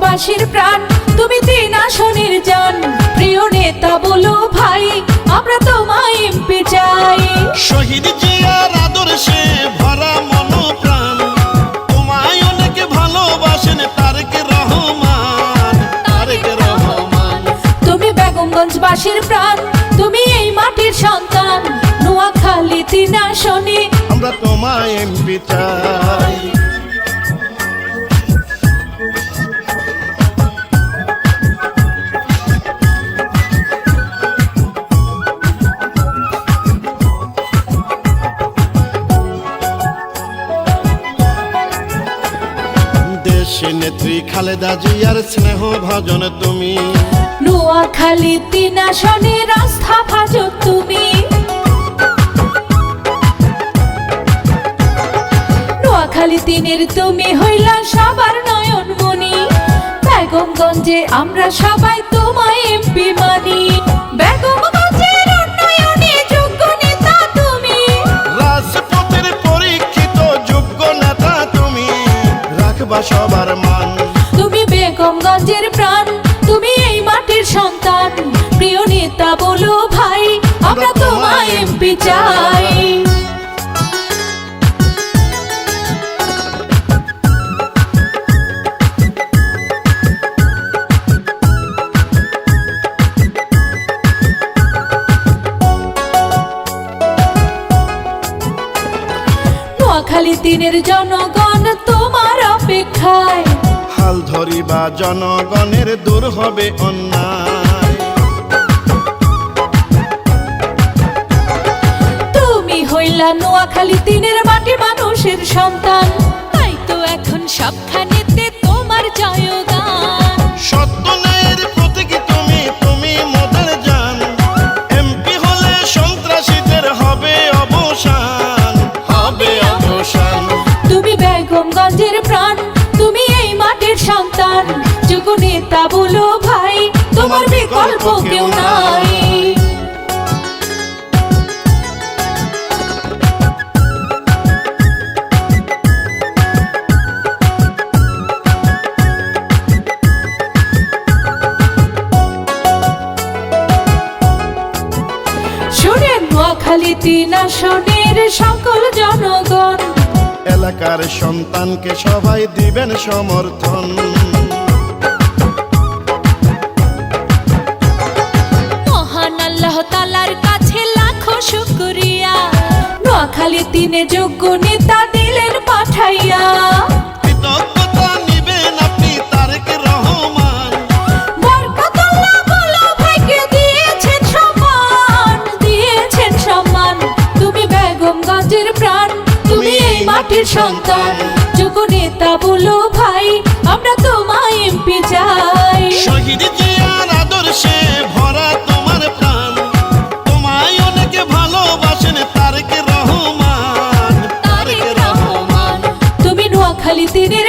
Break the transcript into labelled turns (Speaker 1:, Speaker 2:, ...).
Speaker 1: বেগমগঞ্জবাসীর প্রাণ, তুমি 3 আসনের জান। প্রিয় নেতা বলো ভাই, আমরা তোমায় এমপি চাই।
Speaker 2: শহীদ জিয়ার আদর্শে ভরা মনোপ্রাণ, তোমায় অনেক ভালোবাসেন তারেক রহমান। তারেক রহমান
Speaker 1: তুমি বেগমগঞ্জবাসীর প্রাণ, তুমি এই মাটির সন্তান। নোয়াখালী 3 আসনে
Speaker 2: আমরা তোমায় এমপি চাই। দেশে নেত্রী খালেদা জিয়ার স্নেহ ভাজন তুমি।
Speaker 1: নোয়াখালী 3 আসনের আস্থা ভাজন তুমি। নোয়াখালী 3-এর তুমি হইলা সবার নয়নমণি। বেগমগঞ্জে আমরা সবাই তোমায় এমপি মানি। বেগমগঞ্জের উন্নয়নে যোগ্য নেতা তুমি।
Speaker 2: রাজপথের পরীক্ষিত যোগ্য নেতা তুমি, রাখবা সবার মান।
Speaker 1: তুমি বেগমগঞ্জের প্রাণ, তুমি এই মাটির সন্তান। প্রিয় নেতা বলো ভাই, আমরা তোমায় এমপি চাই। নোয়াখালী 3-এর জনগণ তোমার অপেক্ষায়।
Speaker 2: হাল ধরিবা জনগণের, দূর হবে অন্যায়।
Speaker 1: তুমি হইলা নোয়াখালী 3-এর মাটি মানুষের সন্তান। তাই তো এখন সবখানেতে তোমার জয়গান।
Speaker 2: সত্য ন্যায়ের প্রতীক তুমি, তুমি মোদের জান। এমপি হলে সন্ত্রাসীদের হবে অবসান, হবে অবসান।
Speaker 1: তুমি বেগমগঞ্জের প্রাণ, তুমি এই মাটির সন্তান। যোগ্য নেতা বলো ভাই, তোমার বিকল্প কেউ নাই। শোনেন নোয়াখালী 3 আসনের সকল জনগণ,
Speaker 2: এলাকার সন্তানকে সবাই দিবেন সমর্থন।
Speaker 1: মহান আল্লাহ তাআলার কাছে লাখো শুকরিয়া। নোয়াখালী 3-এ যোগ্য নেতা দিলেন পাঠাইয়া।
Speaker 2: কৃতজ্ঞতা নিবেন আপনি তারেক রহমান।
Speaker 1: বরকতুল্লাহ বলো ভাইকে দিয়েছেন সম্মান, দিয়েছেন সম্মান। তুমি বেগমগঞ্জের প্রাণ, তুমি এই মাটির সন্তান। যোগ্য নেতা বলো ভাই, আমরা তোমায় এমপি চাই।
Speaker 2: শহীদ জিয়ার আদর্শে ভরা তোমার প্রাণ, তোমায় অনেক ভালোবাসেন তারেক রহমান।
Speaker 1: তারেক রহমান তুমি নোয়াখালী 3-এর